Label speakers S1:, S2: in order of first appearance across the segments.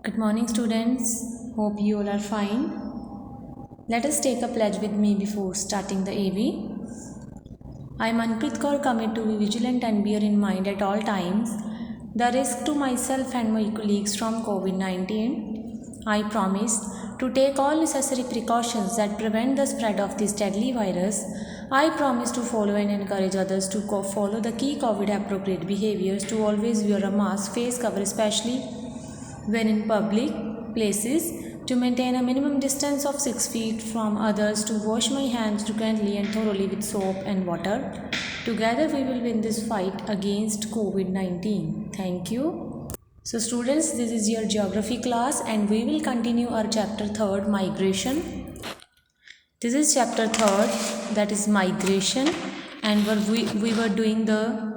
S1: Good morning, students. Hope you all are fine. Let us take a pledge with me before starting the AV. I am Manpreet Kaur, commit to be vigilant and bear in mind at all times the risk to myself and my colleagues from COVID-19. I promise to take all necessary precautions that prevent the spread of this deadly virus. I promise to follow and encourage others to follow the key COVID appropriate behaviors, to always wear a mask, face cover, especially when in public places, to maintain a minimum distance of 6 feet from others, to wash my hands frequently and thoroughly with soap and water. Together we will win this fight against COVID-19. Thank you. So students, this is your geography class and we will continue our chapter 3rd, migration. This is chapter 3rd, that is migration, and we were doing the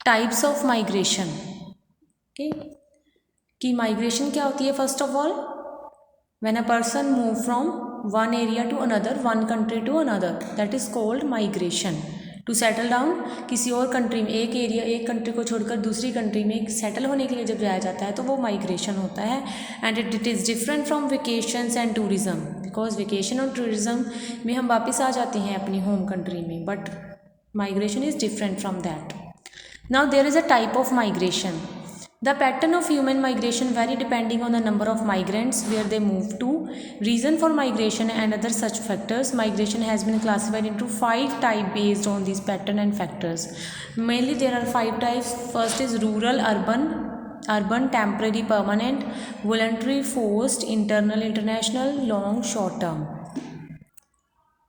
S1: types of migration. Okay, कि migration क्या होती है. First of all, when a person move from one area to another, one country to another, that is called migration. To settle down, किसी और country में, एक area, एक country को छोड़कर दूसरी कंट्री में सेटल होने के लिए जब जाया जाता है तो वो माइग्रेशन होता है. And it is different from vacations and tourism, because vacation और टूरिज़्म में हम वापस आ जाते हैं अपनी होम कंट्री में, but migration is different from that. Now there is a type of migration. The pattern of human migration vary depending on the number of migrants, where they move to, reason for migration and other such factors. Migration has been classified into 5 types based on these pattern and factors. Mainly there are 5 types. First is rural, urban, temporary, permanent, voluntary, forced, internal, international, long, short term.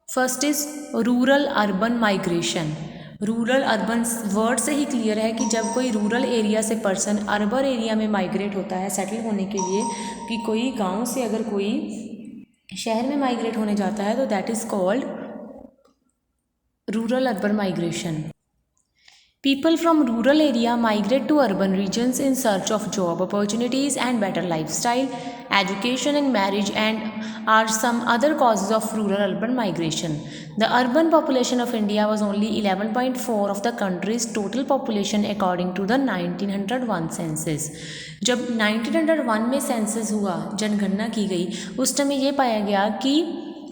S1: First is rural urban migration. Rural urban word से ही clear है कि जब कोई rural area से person urban area में migrate होता है settle होने के लिए, कि कोई गांव से अगर कोई शहर में माइग्रेट होने जाता है तो that is called rural urban migration. People from rural area migrate to urban regions in search of job opportunities and better lifestyle, education and marriage, and are some other causes of rural urban migration. The urban population of India was only 11.4 of the country's total population according to the 1901 census. जब 1901 में census हुआ, जनगणना की गई, उस time ये पाया गया कि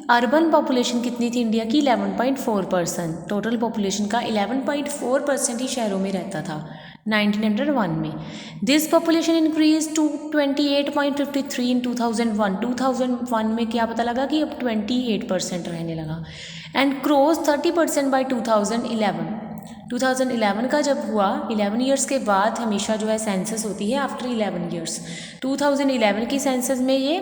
S1: अर्बन पॉपुलेशन कितनी थी इंडिया की, 11.4%. टोटल पॉपुलेशन का 11.4% ही शहरों में रहता था 1901 में. दिस पॉपुलेशन इंक्रीज टू 28.53 इन 2001. 2001 में क्या पता लगा कि अब 28% रहने लगा. And cross 30% bye 2011. 2011 का जब हुआ, 11 ईयर्स के बाद हमेशा जो है सेंसस होती है आफ्टर 11 ईयर्स. 2011 की सेंसस में ये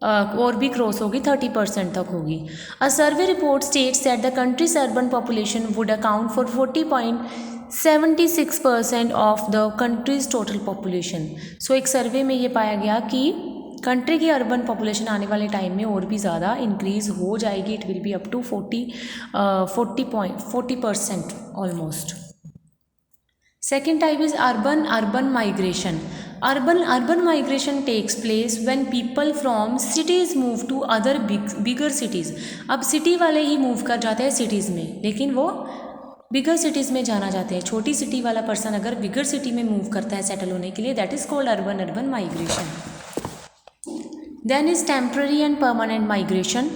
S1: और भी क्रॉस होगी, 30% तक होगी. A survey report states that the country's urban population would account for 40.76% of the country's total population. So एक सर्वे में ये पाया गया कि कंट्री की अर्बन पॉपुलेशन आने वाले टाइम में और भी ज़्यादा इंक्रीज़ हो जाएगी. It will be up to 40% almost. Second type is urban migration. Urban migration takes place when people from cities move to other bigger cities. अब सिटी वाले ही मूव कर जाते हैं सिटीज़ में, लेकिन वो बिगर सिटीज़ में जाना चाहते हैं. छोटी सिटी वाला पर्सन अगर बिगर सिटी में मूव करता है सेटल होने के लिए, that is called urban migration. Then is temporary and permanent migration.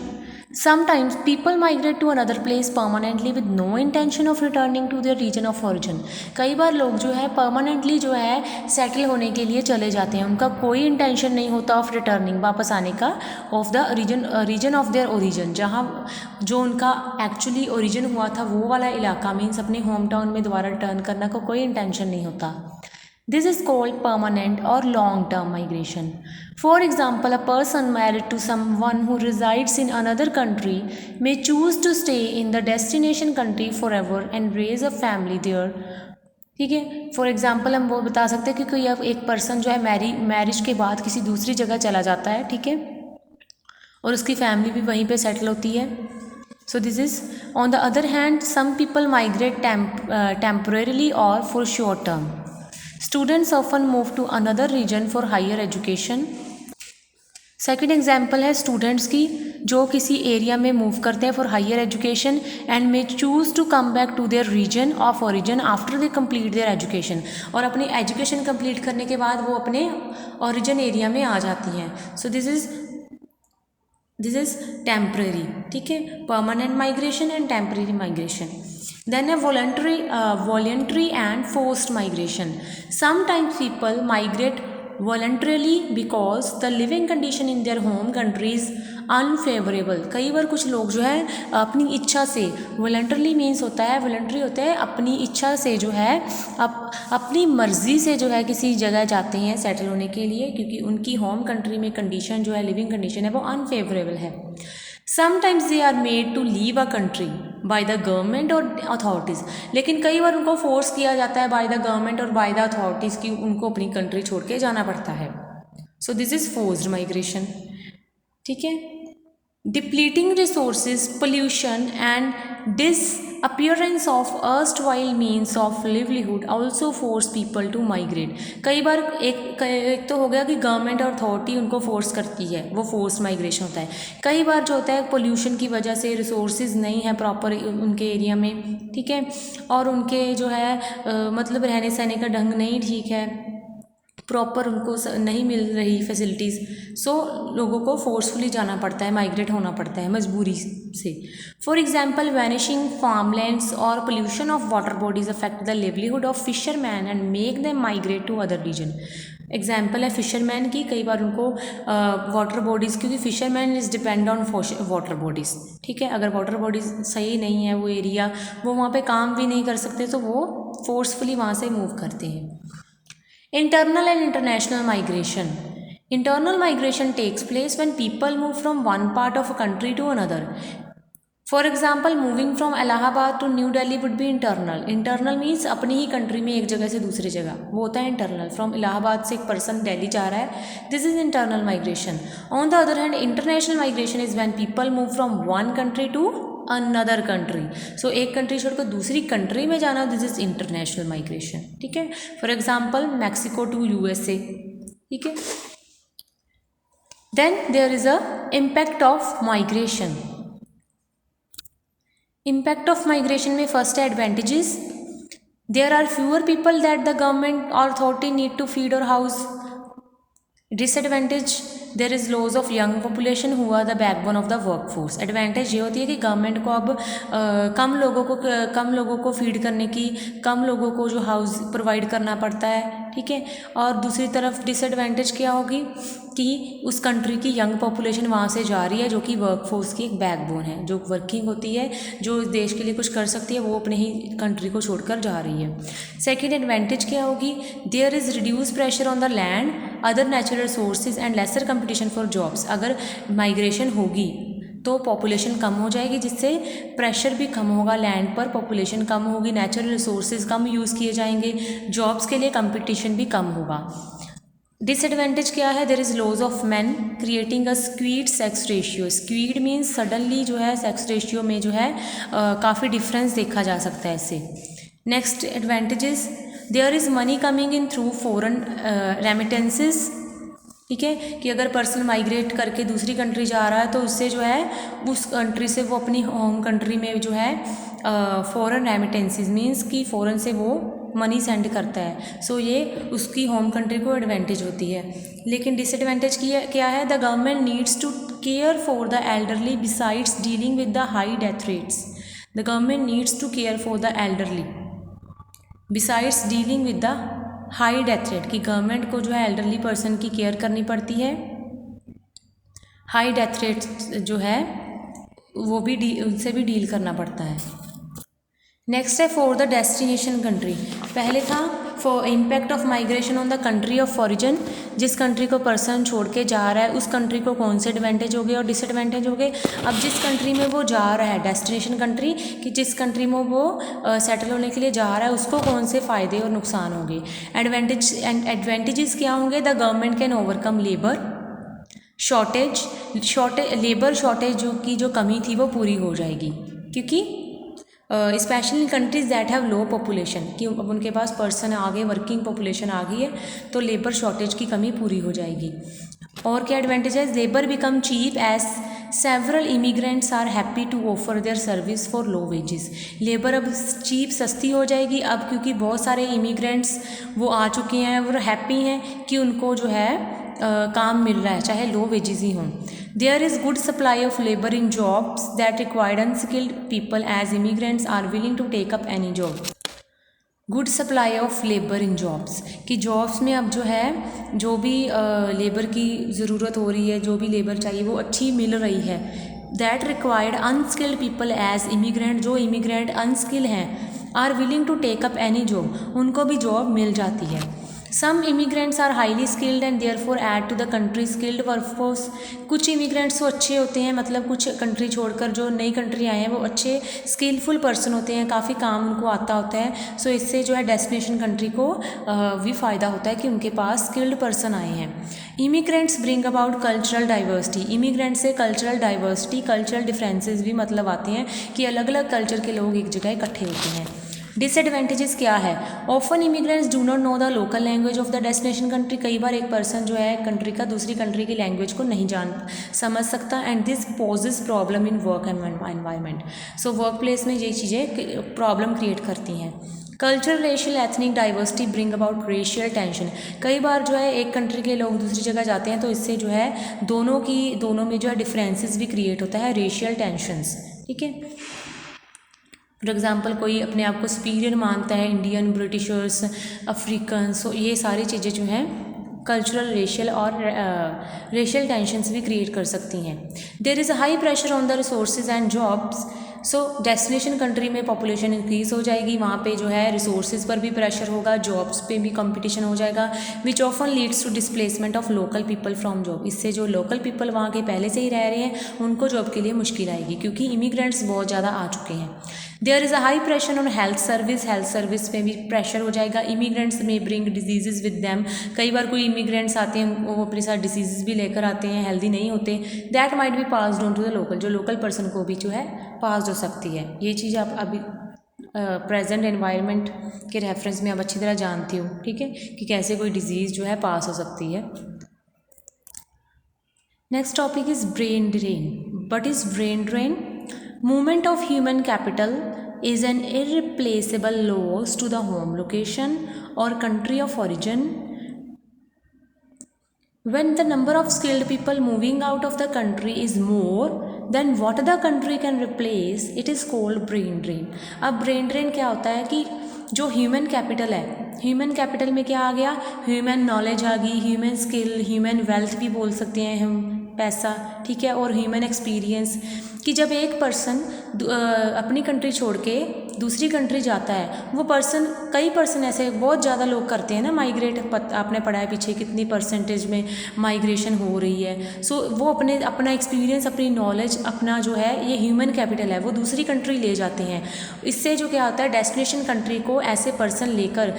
S1: Sometimes people migrate to another place permanently with no intention of returning to their region of origin. कई बार लोग जो है परमानेंटली जो है सेटल होने के लिए चले जाते हैं, उनका कोई इंटेंशन नहीं होता ऑफ रिटर्निंग, वापस आने का, of the region of their origin, जहाँ जो उनका एक्चुअली ओरिजिन हुआ था वो वाला इलाका, मीन्स अपने होम टाउन में दोबारा रिटर्न करने का कोई इंटेंशन नहीं होता. This is called permanent or long-term migration. For example, a person married to someone who resides in another country may choose to stay in the destination country forever and raise a family there. ठीक है, for example हम वो बता सकते हैं कि कोई अब एक पर्सन जो है मैरिज के बाद किसी दूसरी जगह चला जाता है, ठीक है, और उसकी फैमिली भी वहीं पे सेटल होती है. So this is, on the other hand, some people migrate temporarily or for short term. Students often move to another region for higher education. Second example है स्टूडेंट्स की. जो किसी एरिया में मूव करते हैं for higher education and may choose to come back to their region of origin after they complete their education, और अपनी education complete करने के बाद वो अपने ओरिजिन एरिया में आ जाती हैं। सो दिस इज़ टेम्परेरी, ठीक है, permanent migration and temporary migration. Then a voluntary and forced migration. Sometimes people migrate voluntarily because the living condition in their home country is unfavorable. कई बार कुछ लोग जो है अपनी इच्छा से, voluntarily means होता है, voluntary होता है अपनी इच्छा से जो है अपनी मर्जी से जो है किसी जगह जाते हैं सेटल होने के लिए, क्योंकि उनकी होम कंट्री में कंडीशन जो है, लिविंग कंडीशन है वो अनफेवरेबल है। Sometimes they are made to leave a country by the government और अथॉरिटीज़, लेकिन कई बार उनको फोर्स किया जाता है बाय द गवर्नमेंट और बाय द अथॉरिटीज़ कि उनको अपनी कंट्री छोड़ के जाना पड़ता है। So this is forced migration, ठीक है। Depleting resources, pollution and disappearance of erstwhile means of livelihood also force people to migrate. कई बार एक तो हो गया कि गवर्नमेंट और अथॉरिटी उनको फोर्स करती है, वो फोर्स माइग्रेशन होता है। कई बार जो होता है पोल्यूशन की वजह से रिसोर्सेज नहीं है प्रॉपर उनके एरिया में, ठीक है, और उनके जो है मतलब रहने सहने का ढंग नहीं ठीक है, प्रॉपर उनको नहीं मिल रही फैसिलिटीज़, सो लोगों को फोर्सफुली जाना पड़ता है, माइग्रेट होना पड़ता है मजबूरी से। फॉर एग्जांपल वैनिशिंग फार्मलैंड्स और pollution of water bodies affect the livelihood of fisherman and make them migrate to other region. Example है फिशरमैन की, कई बार उनको वाटर बॉडीज़, क्योंकि fisherman is depend on water bodies, ठीक है, अगर वाटर बॉडीज़ सही नहीं है वो एरिया, वो वहाँ पे काम भी नहीं कर सकते, तो वो फोर्सफुली वहाँ से मूव करते हैं। Internal and international migration. Internal migration takes place when people move from one part of a country to another. For example, moving from Allahabad to New Delhi would be internal. Internal means अपनी ही country में एक जगह से दूसरी जगह, वो होता है इंटरनल। फ्रॉम इलाहाबाद से एक पर्सन दिल्ली जा रहा है, this is internal migration. On the other hand international migration is when people move from one country to another country. So एक कंट्री छोड़कर दूसरी कंट्री में जाना, दिस इज इंटरनेशनल माइग्रेशन, ठीक है। For example Mexico to USA, ठीक है। Then there is a impact of migration. Impact of migration में फर्स्ट है advantages. There are fewer people that the government और अथॉरिटी नीड टू फीड और house. Disadvantage, there is loss of young population who are the backbone of the workforce. Advantage ये होती है कि government को अब कम लोगों को फीड करने की, कम लोगों को जो हाउस प्रोवाइड करना पड़ता है, ठीक है। और दूसरी तरफ डिसएडवांटेज क्या होगी कि उस कंट्री की यंग पॉपुलेशन वहाँ से जा रही है, जो कि वर्कफोर्स की एक बैकबोन है, जो वर्किंग होती है, जो इस देश के लिए कुछ कर सकती है, वो अपने ही कंट्री को छोड़कर जा रही है। सेकेंड एडवांटेज क्या होगी, there is reduce pressure on the land, other natural resources and lesser competition for jobs. अगर माइग्रेशन होगी तो पॉपुलेशन कम हो जाएगी, जिससे प्रेशर भी कम होगा लैंड पर, पॉपुलेशन कम होगी, नेचुरल रिसोर्सेज कम यूज़ किए जाएंगे, जॉब्स के लिए कंपटीशन भी कम होगा। डिसएडवांटेज क्या है, there is loss of man creating a skewed sex ratio. Skewed means suddenly जो है सेक्स रेशियो में जो है काफ़ी डिफरेंस देखा जा सकता है इससे। Next advantages, there is money coming in through foreign remittances, ठीक है, कि अगर पर्सन माइग्रेट करके दूसरी कंट्री जा रहा है तो उससे जो है उस कंट्री से वो अपनी होम कंट्री में जो है फॉरेन रेमिटेंसेस मीन्स कि फ़ॉरेन से वो मनी सेंड करता है, सो ये उसकी होम कंट्री को एडवांटेज होती है। लेकिन डिसएडवांटेज क्या है, the government needs to care for the elderly besides dealing with the high death rates. The government needs to care for the elderly besides dealing with the high death rate, कि government को जो है elderly person की care करनी पड़ती है, high death rate जो है वो भी उनसे भी डील करना पड़ता है। नेक्स्ट है फॉर द डेस्टिनेशन कंट्री। पहले था for impact of migration on the country of origin, जिस कंट्री को पर्सन छोड़ के जा रहा है उस कंट्री को कौन से एडवांटेज हो गए और डिसएडवांटेज हो गए। अब जिस कंट्री में वो जा रहा है, डेस्टिनेशन कंट्री, कि जिस कंट्री में वो सेटल होने के लिए जा रहा है उसको कौन से फ़ायदे और नुकसान होंगे। एडवांटेजेस क्या होंगे, the government can overcome labour labour shortage जो कमी थी वो पूरी हो जाएगी, क्योंकि specially countries that have low population, कि अब उनके पास पर्सन आ गए, वर्किंग पॉपुलेशन आ गई है, तो लेबर शॉर्टेज की कमी पूरी हो जाएगी। और क्या एडवांटेज है, labour become cheap as several immigrants are happy to offer their service for low wages. Labour अब चीप सस्ती हो जाएगी अब, क्योंकि बहुत सारे इमिग्रेंट्स वो आ चुके हैं और हैप्पी हैं कि उनको जो है काम मिल रहा है, चाहे लो वेजेस ही हों। There is good supply of labour in jobs that required unskilled people as immigrants are willing to take up any job. Good supply of labour in jobs, कि जॉब्स में अब जो है जो भी लेबर की ज़रूरत हो रही है, जो भी लेबर चाहिए वो अच्छी मिल रही है। That required unskilled people as immigrant, जो इमिग्रेंट अनस्किल हैं, are willing to take up any job, उनको भी जॉब मिल जाती है। Some immigrants are highly skilled and therefore add to the country skilled workforce. कुछ इमिग्रेंट्स तो अच्छे होते हैं, मतलब कुछ कंट्री छोड़कर जो नई कंट्री आए हैं वो अच्छे स्किलफुल पर्सन होते हैं, काफ़ी काम उनको आता होता है। सो इससे जो है डेस्टिनेशन कंट्री को भी फ़ायदा होता है कि उनके पास स्किल्ड पर्सन आए हैं। Immigrants bring about cultural diversity. Immigrant से कल्चरल डाइवर्सिटी, कल्चरल डिफरेंसेस भी मतलब आते हैं कि अलग अलग कल्चर के लोग एक जगह इकट्ठे होते हैं। डिसएडवांटेजेस क्या है? Often immigrants do not know the local language of the destination country. कई बार एक पर्सन जो है कंट्री का दूसरी कंट्री की लैंग्वेज को नहीं समझ सकता, and this poses problem in work environment. So work place में ये चीज़ें प्रॉब्लम क्रिएट करती हैं। Cultural racial ethnic diversity bring about racial tension. कई बार जो है एक कंट्री के लोग दूसरी जगह जाते हैं तो इससे जो है दोनों में जो है डिफरेंसेस भी क्रिएट होता है, रेशियल टेंशंस। ठीक है, फॉर एग्ज़ाम्पल कोई अपने आप को सुपीरियर मानता है, इंडियन, ब्रिटिशर्स, अफ्रीकन, सो ये सारी चीज़ें जो हैं कल्चरल रेशियल और रेशियल टेंशंस भी क्रिएट कर सकती हैं। There is a high pressure on the resources and jobs. So destination country में पॉपुलेशन इंक्रीज़ हो जाएगी, वहाँ पे जो है रिसोर्सेज पर भी प्रेशर होगा, जॉब्स पे भी कंपटीशन हो जाएगा, which often leads to displacement of local people from job. इससे जो लोकल पीपल वहाँ के पहले से ही रह रहे हैं उनको जॉब के लिए मुश्किल आएगी, क्योंकि इमिग्रेंट्स बहुत ज़्यादा आ चुके हैं। There is a high pressure on health service पे भी प्रेशर हो जाएगा। इमिग्रेंट्स में ब्रिंग डिजीज़ विद दैम। कई बार कोई इमिग्रेंट्स आते हैं वो अपने साथ डिजीज़ भी लेकर आते हैं, हेल्दी नहीं होते, that might be passed on to the local, जो लोकल पर्सन को भी जो है पास हो सकती है। ये चीज़ आप अभी प्रेजेंट एनवायरनमेंट के रेफरेंस में आप अच्छी तरह जानती हो, ठीक है, कि कैसे कोई डिजीज़ जो है पास हो सकती है। Next topic is brain drain. What is brain drain? Movement of human capital is an irreplaceable loss to the home location or country of origin. When the number of skilled people moving out of the country is more than what the country can replace, it is called brain drain. अब brain drain क्या होता है कि जो human capital है, human capital में क्या आ गया? ह्यूमन नॉलेज आ गई, ह्यूमन स्किल, ह्यूमन वेल्थ भी बोल सकते हैं हम, पैसा, ठीक है, और ह्यूमन एक्सपीरियंस, कि जब एक पर्सन अपनी कंट्री छोड़ के दूसरी कंट्री जाता है, वो पर्सन, कई पर्सन ऐसे बहुत ज़्यादा लोग करते हैं ना माइग्रेट, आपने पढ़ा है पीछे कितनी परसेंटेज में माइग्रेशन हो रही है। सो वो अपना एक्सपीरियंस, अपनी नॉलेज, अपना जो है ये ह्यूमन कैपिटल है, वो दूसरी कंट्री ले जाते हैं। इससे जो क्या होता है, डेस्टिनेशन कंट्री को ऐसे पर्सन लेकर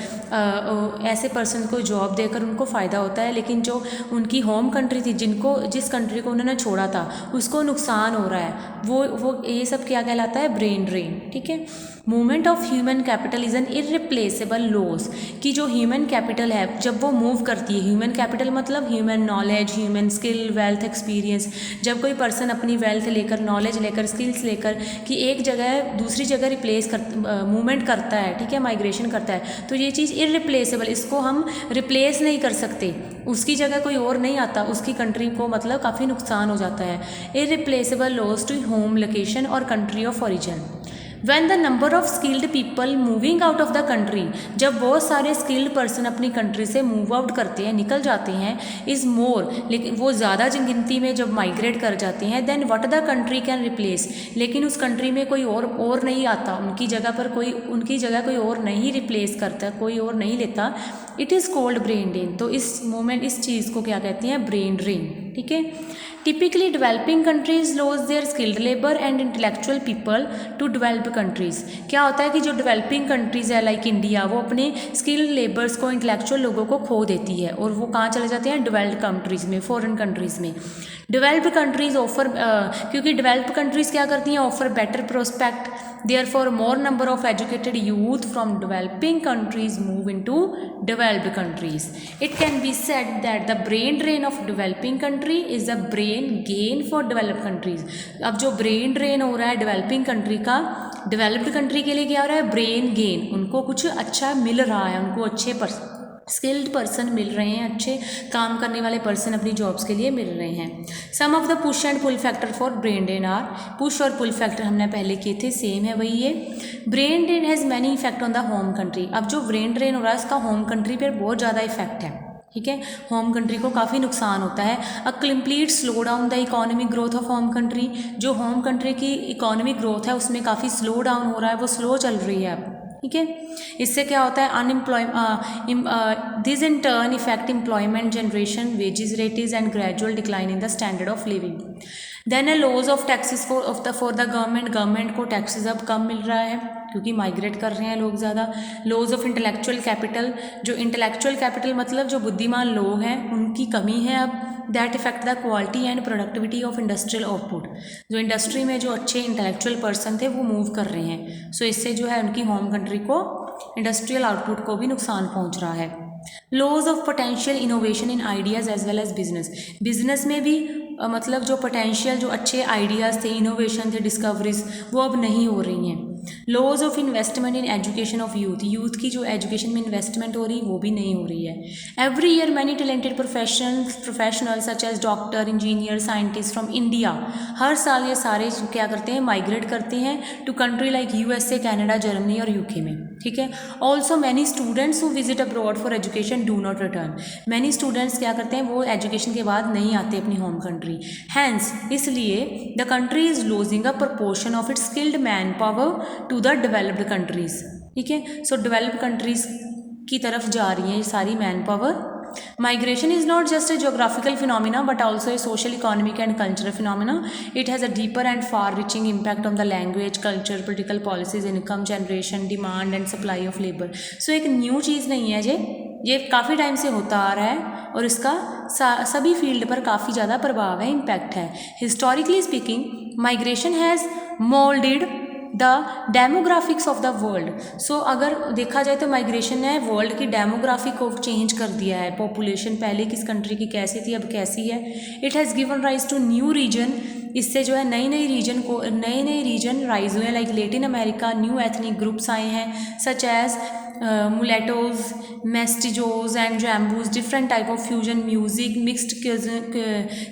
S1: ऐसे पर्सन को जॉब देकर उनको फ़ायदा होता है, लेकिन जो उनकी होम कंट्री थी, जिस कंट्री को उन्होंने छोड़ा था, उसको नुकसान हो रहा है। वो ये सब क्या कहलाता है? Brain drain. ठीक है, movement of human capital is an irreplaceable loss, कि जो ह्यूमन कैपिटल है जब वो मूव करती है, ह्यूमन कैपिटल मतलब human knowledge, human skill, wealth, experience, जब कोई पर्सन अपनी वेल्थ लेकर, नॉलेज लेकर, स्किल्स लेकर कि एक जगह दूसरी जगह मूवमेंट करता है, ठीक है, माइग्रेशन करता है, तो ये चीज़ इररिप्लेसेबल, इसको हम रिप्लेस नहीं कर सकते, उसकी जगह कोई और नहीं आता, उसकी कंट्री को मतलब काफ़ी नुकसान हो जाता है। Irreplaceable loss to home location और country of origin. When the number of skilled people moving out of the country, जब बहुत सारे स्किल्ड पर्सन अपनी कंट्री से मूव आउट करते हैं, निकल जाते हैं, इज़ मोर, लेकिन वो ज़्यादा गिनती में जब माइग्रेट कर जाते हैं, then what the country can replace, लेकिन उस कंट्री में कोई और नहीं आता, उनकी जगह कोई और नहीं रिप्लेस करता, कोई और नहीं लेता, it is called brain drain. तो इस चीज़ को क्या कहते हैं? Brain drain. ठीक है, typically developing countries loss their skilled labour and intellectual people to develop countries. क्या होता है कि जो डेवलपिंग कंट्रीज है लाइक इंडिया, वो अपने स्किल्ड लेबर्स को, इंटेलेक्चुअल लोगों को खो देती है, और वो कहाँ चले जाते हैं? डेवलप्ड कंट्रीज़ में, फॉरेन कंट्रीज़ में। डेवलप्ड कंट्रीज़ ऑफर, क्योंकि डेवलप्ड कंट्रीज़ क्या करती हैं? Offer better prospect, Therefore, more number of educated youth from developing countries move into developed countries. It can be said that the brain drain of developing country is a brain gain for developed countries. अब जो brain drain हो रहा है developing country का, developed country के लिए क्या हो रहा है? brain gain. उनको कुछ अच्छा मिल रहा है, उनको अच्छे स्किल्ड पर्सन मिल रहे हैं, अच्छे काम करने वाले पर्सन अपनी जॉब्स के लिए मिल रहे हैं. Some of the push and pull factor for brain drain are, push और पुल फैक्टर हमने पहले किए थे, सेम है वही है. Brain drain has many effect on the home country. अब जो ब्रेन ड्रेन हो रहा है इसका होम कंट्री पर बहुत ज़्यादा इफेक्ट है. ठीक है, होम कंट्री को काफ़ी नुकसान होता है. A complete slow down the economic growth of home country. जो होम कंट्री की इकोनॉमिक ग्रोथ है उसमें काफ़ी स्लो डाउन हो रहा है, वो स्लो चल रही है अब. ठीक है, इससे क्या होता है? This in turn affect employment generation, wages rates and gradual decline in the standard of living. Then a loss of taxes for the government को टैक्सेस अब कम मिल रहा है क्योंकि माइग्रेट कर रहे हैं लोग ज़्यादा. लॉज ऑफ इंटेलेक्चुअल कैपिटल, जो इंटेलेक्चुअल कैपिटल मतलब जो बुद्धिमान लोग हैं उनकी कमी है अब. That effect the quality and productivity of industrial output. जो इंडस्ट्री में जो अच्छे इंटेलेक्चुअल पर्सन थे वो मूव कर रहे हैं. सो इससे जो है उनकी होम कंट्री को, इंडस्ट्रियल आउटपुट को भी नुकसान पहुंच रहा है. Loss of potential innovation in ideas as well as business. Business में भी मतलब जो पोटेंशियल, जो अच्छे आइडियाज़ थे, इनोवेशन थे, डिस्कवरीज, वो अब नहीं हो रही हैं. Loss of investment in education of youth. Youth की जो एजुकेशन में इन्वेस्टमेंट हो रही वो भी नहीं हो रही है. Every year many talented professional such as doctor, engineer, scientist from India. हर साल ये सारे क्या करते हैं? माइग्रेट करते हैं to country like USA, Canada, Germany और यूके में. ठीक है, also many students who visit abroad for education do not return. Many students क्या करते हैं? वो एजुकेशन के बाद नहीं आते अपनी होम कंट्री. हैंस इसलिए the country is losing a proportion of its skilled man power to the developed countries. ठीक है, सो डेवलप्ड कंट्रीज की तरफ जा रही है ये सारी man power. Migration is not just a geographical phenomena but also a social, economic and cultural phenomena. It has a deeper and far reaching impact on the language, culture, political policies, income generation, demand and supply of labour. So एक new चीज़ नहीं है ये काफ़ी time से होता आ रहा है और इसका सभी फील्ड पर काफ़ी ज़्यादा प्रभाव है, इम्पैक्ट है. Historically speaking migration has moulded the demographics of the world. So अगर देखा जाए तो माइग्रेशन ने वर्ल्ड की डेमोग्राफिक को चेंज कर दिया है. पॉपुलेशन पहले किस कंट्री की कैसी थी, अब कैसी है. It has given rise to new region. इससे जो है नए नए रीजन राइज हुए हैं. Like Latin America, new ethnic groups आए हैं such as mulattoes, mestizos and zambos, different type of fusion music, mixed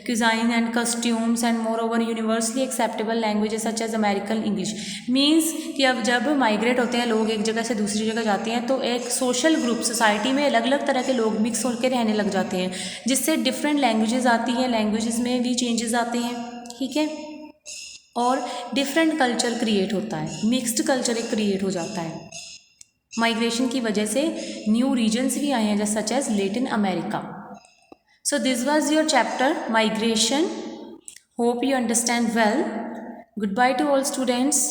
S1: cuisine and costumes and moreover universally acceptable languages such as American English. Means कि अब जब migrate होते हैं लोग, एक जगह से दूसरी जगह जाते हैं, तो एक सोशल ग्रुप, सोसाइटी में अलग अलग तरह के लोग मिक्स होकर रहने लग जाते हैं, जिससे डिफरेंट लैंग्वेजेस आती हैं, लैंग्वेजेस में भी चेंजेस आते हैं. ठीक है, और डिफरेंट कल्चर क्रिएट होता है, मिक्स्ड कल्चर एक क्रिएट हो जाता है. माइग्रेशन की वजह से न्यू रीजन्स भी आए हैं जैसे such as Latin America. So this was your chapter migration. Hope you understand well. Goodbye to all students.